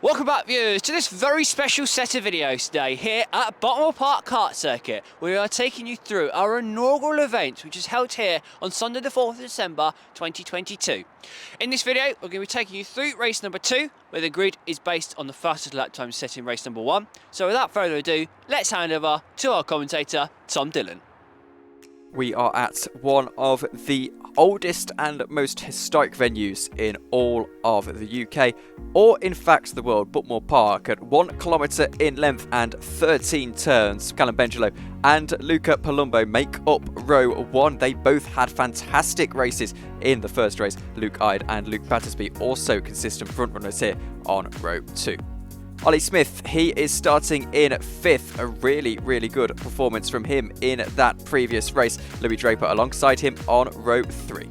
Welcome back, viewers, to this very special set of videos today here at Buckmore Park Kart Circuit. We are taking you through our inaugural event, which is held here on Sunday the 4th of December 2022. In this video, we're going to be taking you through race number 2, where the grid is based on the fastest lap time set in race number 1. So without further ado, let's hand over to our commentator, Tom Dillon. We are at one of the oldest and most historic venues in all of the UK, or in fact the world. Buckmore Park, at 1 kilometre in length and 13 turns. Callum Bendelow and Luca Palumbo make up row 1. They both had fantastic races in the first race. Luke Ide and Luke Battersby also consistent front runners here on row 2. Ollie Smith, he is starting in 5th, a really good performance from him in that previous race. Louis Draper alongside him on row 3.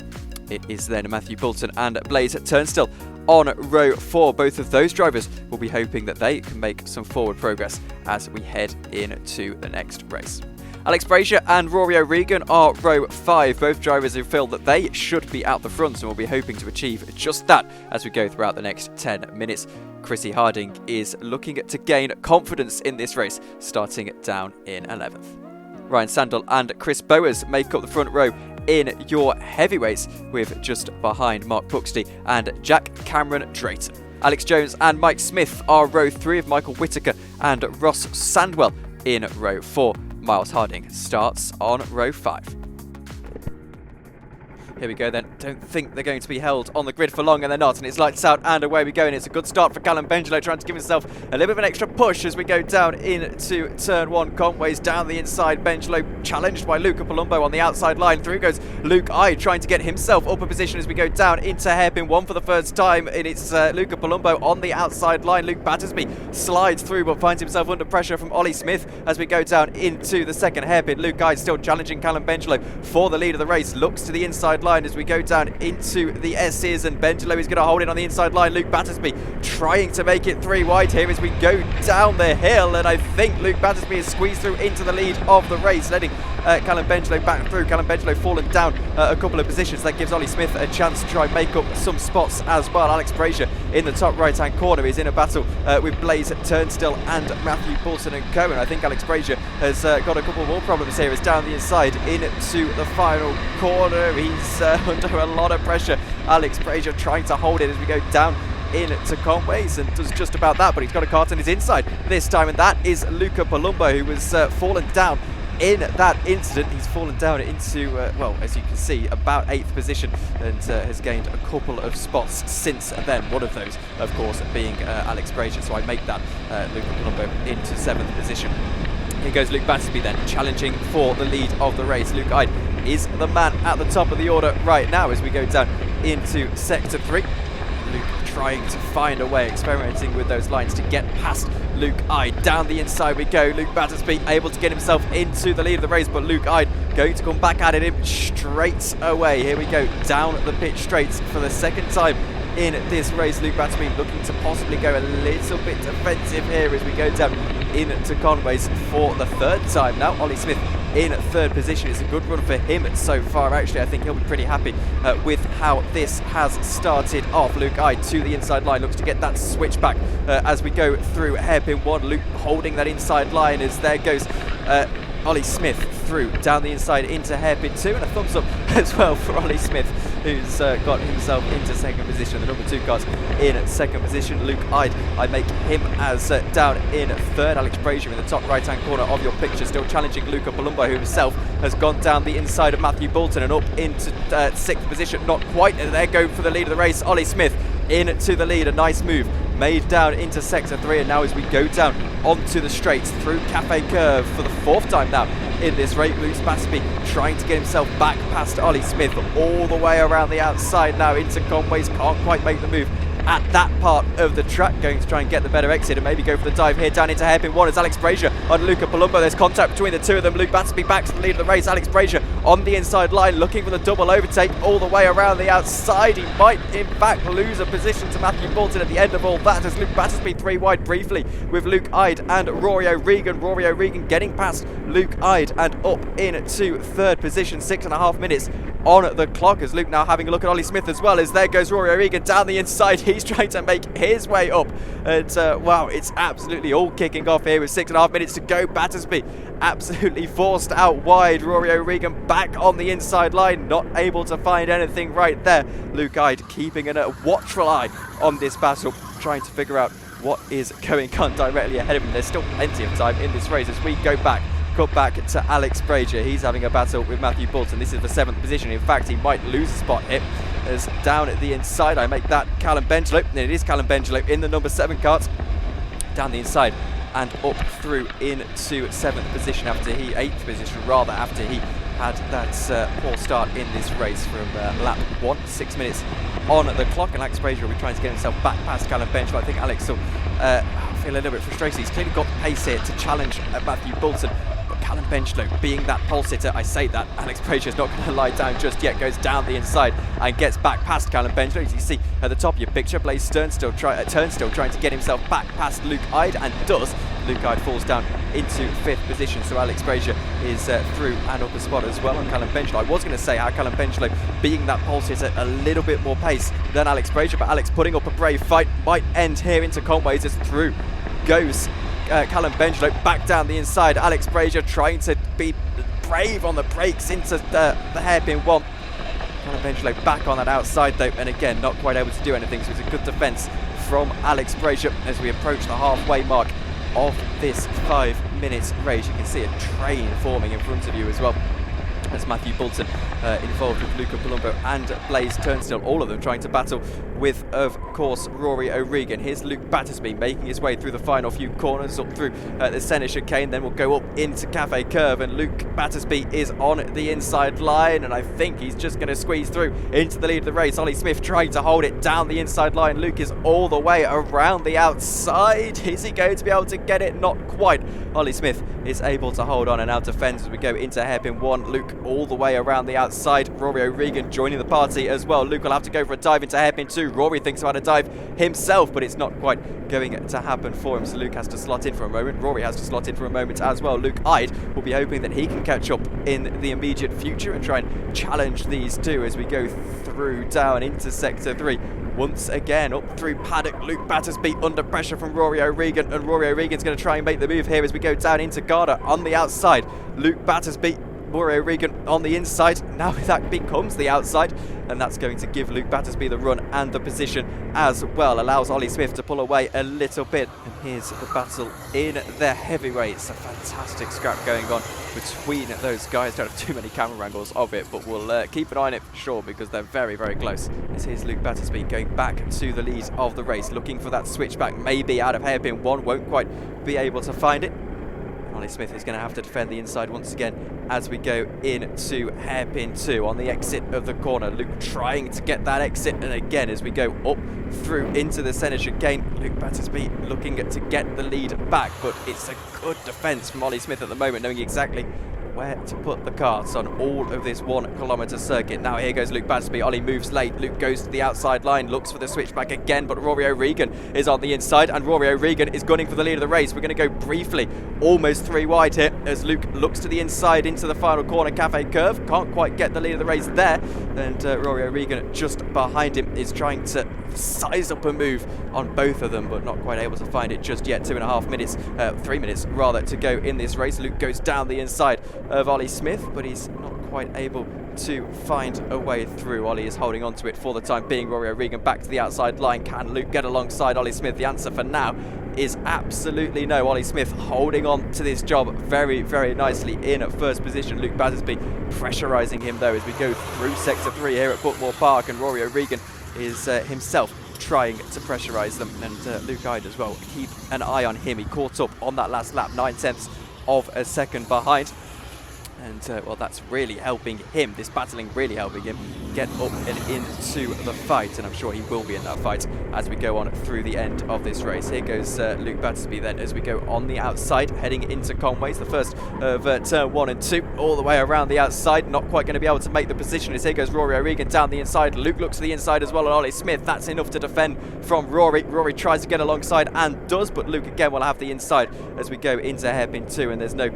It is then Matthew Boulton and Blaze Turnstill on row 4. Both of those drivers will be hoping that they can make some forward progress as we head into the next race. Alex Brazier and Rory O'Regan are row 5. Both drivers who feel that they should be out the front and will be hoping to achieve just that as we go throughout the next 10 minutes. Chrissy Harding is looking to gain confidence in this race, starting down in 11th. Ryan Sandall and Chris Bowers make up the front row in your heavyweights, with just behind Mark Puxty and Jack Cameron Drayton. Alex Jones and Mike Smith are row 3, of Michael Whitaker and Ross Sandwell in row 4. Miles Harding starts on row 5. Here we go then. Don't think they're going to be held on the grid for long, and they're not. And it's lights out and away we go. And it's a good start for Callum Bendelow, trying to give himself a little bit of an extra push as we go down into turn 1. Conway's down the inside. Bendelow challenged by Luca Palumbo on the outside line. Through goes Luke Ide, trying to get himself up a position as we go down into hairpin 1 for the first time. And it's Luca Palumbo on the outside line. Luke Battersby slides through but finds himself under pressure from Ollie Smith as we go down into the second hairpin. Luke Ide still challenging Callum Bendelow for the lead of the race. Looks to the inside line as we go down into the S's, and Bendelow is going to hold it on the inside line. Luke Battersby trying to make it 3 wide here as we go down the hill, and I think Luke Battersby is squeezed through into the lead of the race, letting Callum Bendelow back through. Callum Bendelow fallen down a couple of positions. That gives Ollie Smith a chance to try and make up some spots as well. Alex Brazier in the top right hand corner is in a battle with Blaze Turnstill and Matthew Boulton and Cohen. I think Alex Brazier has got a couple more problems here as down the inside into the final corner. He's under a lot of pressure. Alex Brazier trying to hold it as we go down into Conway's, and does just about that, but he's got a cart on his inside this time, and that is Luca Palumbo, who was fallen down in that incident. He's fallen down into, well, as you can see, about 8th position, and has gained a couple of spots since then. One of those, of course, being Alex Brazier, so I make that Luca Palumbo into 7th position. Here goes Luke Battersby then, challenging for the lead of the race. Luke Ide is the man at the top of the order right now as we go down into sector 3. Luke trying to find a way, experimenting with those lines to get past Luke Ide. Down the inside we go. Luke Battersby able to get himself into the lead of the race, but Luke Ide going to come back at him straight away. Here we go, down the pitch straights for the second time in this race. Luke Battersby looking to possibly go a little bit defensive here as we go down into Conway's for the 3rd time now. Ollie Smith in 3rd position. It's a good run for him so far, actually. I think he'll be pretty happy with how this has started off. Luke Ide to the inside line, looks to get that switch back as we go through hairpin 1. Luke holding that inside line as there goes Ollie Smith through down the inside into hairpin 2, and a thumbs up as well for Ollie Smith, who's got himself into 2nd position. The number 2 car's in 2nd position. Luke Ide, I make him as down in 3rd. Alex Brazier in the top right hand corner of your picture, still challenging Luca Palumbo, who himself has gone down the inside of Matthew Boulton and up into 6th position. Not quite there, go for the lead of the race. Ollie Smith into the lead, a nice move made down into sector 3, and now as we go down onto the straights through Cafe Curve for the 4th time now in this race, Luke Battersby trying to get himself back past Ollie Smith all the way around the outside now into Conway's. Can't quite make the move at that part of the track, going to try and get the better exit and maybe go for the dive here down into hairpin 1 as Alex Brazier on Luca Palumbo. There's contact between the two of them. Luke Battersby back to the lead of the race. Alex Brazier on the inside line looking for the double overtake all the way around the outside. He might in fact lose a position to Matthew Boulton at the end of all that as Luke Battersby 3 wide briefly with Luke Ide and Rory O'Regan. Rory O'Regan getting past Luke Ide and up into 3rd position. 6.5 minutes on the clock, as Luke now having a look at Ollie Smith as well, as there goes Rory O'Regan down the inside. He's trying to make his way up, and wow, it's absolutely all kicking off here with 6.5 minutes to go. Battersby absolutely forced out wide. Rory O'Regan back on the inside line, not able to find anything right there. Luke keeping a watchful eye on this battle, trying to figure out what is going on directly ahead of him. There's still plenty of time in this race as we go back. Cut back to Alex Brazier. He's having a battle with Matthew Bolton. This is the 7th position. In fact, he might lose a spot here, as down at the inside, I make that Callum Bendelow, and it is Callum Bendelow in the number 7 cart, down the inside and up through into 7th position after 8th position rather, after he had that poor start in this race from lap 1. 6 minutes on the clock, and Alex Brazier will be trying to get himself back past Callum Bendelow. I think Alex will feel a little bit frustrated. He's clearly got pace here to challenge Matthew Bolton. Callum Bendelow being that pole sitter, I say that, Alex Brazier's not going to lie down just yet, goes down the inside and gets back past Callum Bendelow. As you see at the top of your picture, Blaze Turnstill trying to get himself back past Luke Ide, and does. Luke Ide falls down into 5th position, so Alex Brazier is through and up a spot as well on Callum Bendelow. I was going to say how Callum Bendelow, being that pole sitter, a little bit more pace than Alex Brazier, but Alex putting up a brave fight, might end here into Conways, as through goes Callum Bendelow back down the inside. Alex Brazier trying to be brave on the brakes into the hairpin one. Callum Bendelow back on that outside though, and again not quite able to do anything, so it's a good defence from Alex Brazier as we approach the halfway mark of this 5 minutes race. You can see a train forming in front of you as well, as Matthew Bolton involved with Luca, Palumbo and Blaze Turnstill, all of them trying to battle with, of course, Rory O'Regan. Here's Luke Battersby making his way through the final few corners, up through the centre chicane, then we'll go up into Cafe Curve, and Luke Battersby is on the inside line, and I think he's just going to squeeze through into the lead of the race. Ollie Smith trying to hold it down the inside line. Luke is all the way around the outside. Is he going to be able to get it? Not quite. Ollie Smith is able to hold on and now defends as we go into hairpin 1. Luke all the way around the outside. Rory O'Regan joining the party as well. Luke will have to go for a dive into hairpin 2. Rory thinks about a dive himself, but it's not quite going to happen for him, so Luke has to slot in for a moment. Rory has to slot in for a moment as well. Luke Ide will be hoping that he can catch up in the immediate future and try and challenge these two as we go through down into sector 3. Once again up through paddock, Luke Battersby under pressure from Rory O'Regan, and Rory O'Regan's going to try and make the move here as we go down into Garda on the outside. Luke Battersby, Rory O'Regan on the inside. Now that becomes the outside, and that's going to give Luke Battersby the run and the position as well. Allows Ollie Smith to pull away a little bit. And here's the battle in the heavyweights. A fantastic scrap going on between those guys. Don't have too many camera angles of it, but we'll keep an eye on it for sure, because they're very, very close. Here's Luke Battersby going back to the lead of the race, looking for that switchback, maybe out of hairpin 1, won't quite be able to find it. Ollie Smith is going to have to defend the inside once again as we go into hairpin 2 on the exit of the corner. Luke trying to get that exit, and again as we go up through into the centre chicane, Luke Battersby looking to get the lead back, but it's a good defence from Ollie Smith at the moment, knowing exactly where to put the carts on all of this 1 kilometre circuit. Now here goes Luke Battersby. Ollie moves late. Luke goes to the outside line, looks for the switchback again, but Rory O'Regan is on the inside, and Rory O'Regan is gunning for the lead of the race. We're going to go briefly, almost 3 wide here, as Luke looks to the inside into the final corner, Cafe Curve. Can't quite get the lead of the race there, and Rory O'Regan just behind him is trying to size up a move on both of them, but not quite able to find it just yet. 2.5 minutes, 3 minutes rather, to go in this race. Luke goes down the inside of Ollie Smith, but he's not quite able to find a way through. Ollie is holding on to it for the time being. Rory O'Regan back to the outside line. Can Luke get alongside Ollie Smith? The answer for now is absolutely no. Ollie Smith holding on to this job very, very nicely in at first position. Luke Battersby pressurising him though as we go through sector 3 here at Buckmore Park, and Rory O'Regan is himself trying to pressurise them, and Luke Ide as well. Keep an eye on him. He caught up on that last lap, 9/10 of a second behind. And well, that's really helping him, this battling really helping him get up and into the fight, and I'm sure he will be in that fight as we go on through the end of this race. Here goes Luke Battersby then as we go on the outside, heading into Conways, the first of turn 1 and 2, all the way around the outside, not quite going to be able to make the position as here goes Rory O'Regan down the inside. Luke looks to the inside as well, and Ollie Smith, that's enough to defend from Rory. Rory tries to get alongside and does, but Luke again will have the inside as we go into hairpin 2, and there's no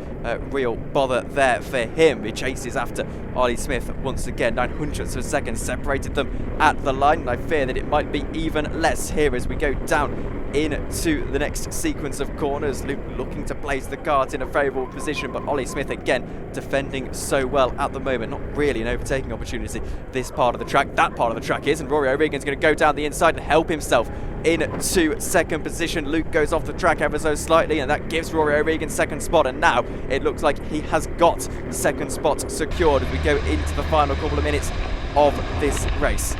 real bother there for him. He chases after Ollie Smith once again. 900ths of a second separated them at the line, and I fear that it might be even less here as we go down into the next sequence of corners. Luke looking to place the cards in a favourable position, but Ollie Smith again defending so well at the moment. Not really an overtaking opportunity this part of the track. That part of the track is, and Rory O'Regan's going to go down the inside and help himself into second position. Luke goes off the track ever so slightly, and that gives Rory O'Regan second spot, and now it looks like he has got second spot secured as we go into the final couple of minutes of this race.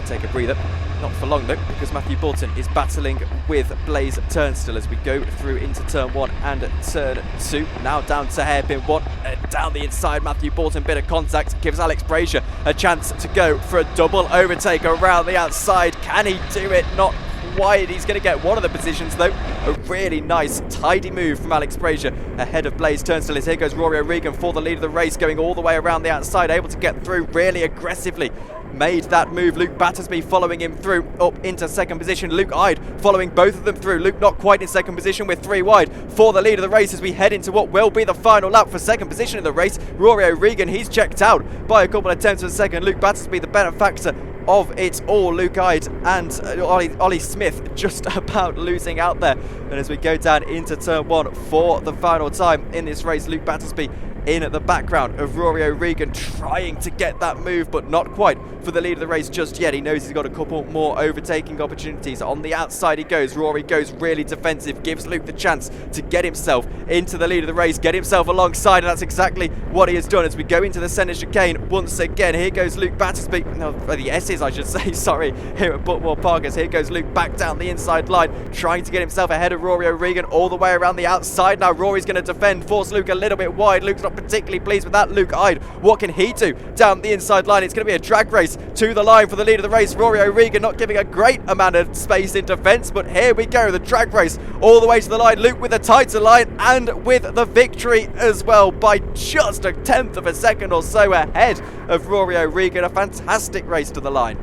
Take a breather. Not for long though, because Matthew Bolton is battling with Blaze Turnstile as we go through into turn 1 and turn 2. Now down to hairpin 1, down the inside. Matthew Bolton, bit of contact, gives Alex Brazier a chance to go for a double overtake around the outside. Can he do it? Not quite. He's going to get one of the positions though. A really nice, tidy move from Alex Brazier ahead of Blaze Turnstile. As here goes Rory O'Regan for the lead of the race, going all the way around the outside, able to get through really aggressively. Made that move. Luke Battersby following him through up into second position. Luke Ide following both of them through. Luke not quite in second position with 3 wide for the lead of the race as we head into what will be the final lap for second position in the race. Rory O'Regan, he's checked out by a couple of tenths of a second. Luke Battersby the benefactor of it all. Luke Ide and Ollie Smith just about losing out there. And as we go down into turn 1 for the final time in this race, Luke Battersby in at the background of Rory O'Regan, trying to get that move, but not quite for the lead of the race just yet. He knows he's got a couple more overtaking opportunities. On the outside he goes. Rory goes really defensive, gives Luke the chance to get himself into the lead of the race, get himself alongside, and that's exactly what he has done as we go into the centre chicane once again. Here goes Luke Battersby, no, the S's I should say, sorry, here at Buckmore Park. Here goes Luke back down the inside line, trying to get himself ahead of Rory O'Regan all the way around the outside. Now Rory's going to defend, force Luke a little bit wide. Luke's not particularly pleased with that. Luke Ide, what can he do down the inside line? It's going to be a drag race to the line for the lead of the race. Rory O'Regan not giving a great amount of space in defence, but here we go, the drag race all the way to the line. Luke with a tighter line and with the victory as well by just a tenth of a second or so ahead of Rory O'Regan. A fantastic race to the line.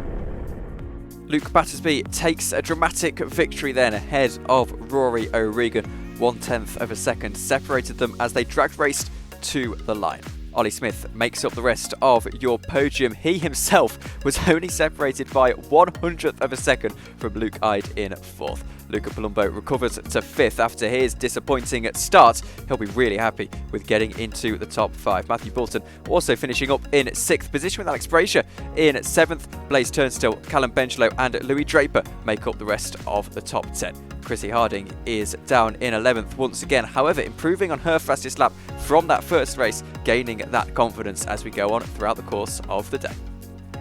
Luke Battersby takes a dramatic victory then ahead of Rory O'Regan. 1/10 of a second separated them as they drag raced to the line. Ollie Smith makes up the rest of your podium. He himself was only separated by 100th of a second from Luke Ide in 4th. Luca Palumbo recovers to 5th after his disappointing start. He'll be really happy with getting into the top 5. Matthew Bolton also finishing up in 6th position with Alex Brazier in 7th. Blaze Turnstile, Callum Bendelow and Louis Draper make up the rest of the top 10. Chrissy Harding is down in 11th once again, however improving on her fastest lap from that first race, gaining that confidence as we go on throughout the course of the day.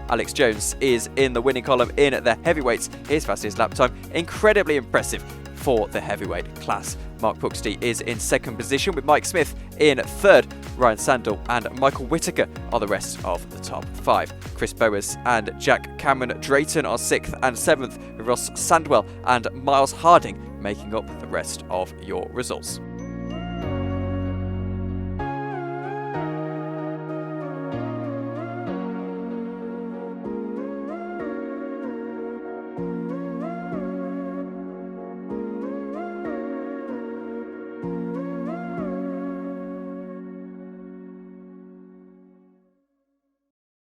Alex Jones is in the winning column in the heavyweights. His fastest lap time, incredibly impressive for the heavyweight class. Mark Puxty is in second position with Mike Smith in 3rd. Ryan Sandall and Michael Whitaker are the rest of the top 5. Chris Bowers and Jack Cameron Drayton are 6th and 7th, with Ross Sandwell and Miles Harding making up the rest of your results.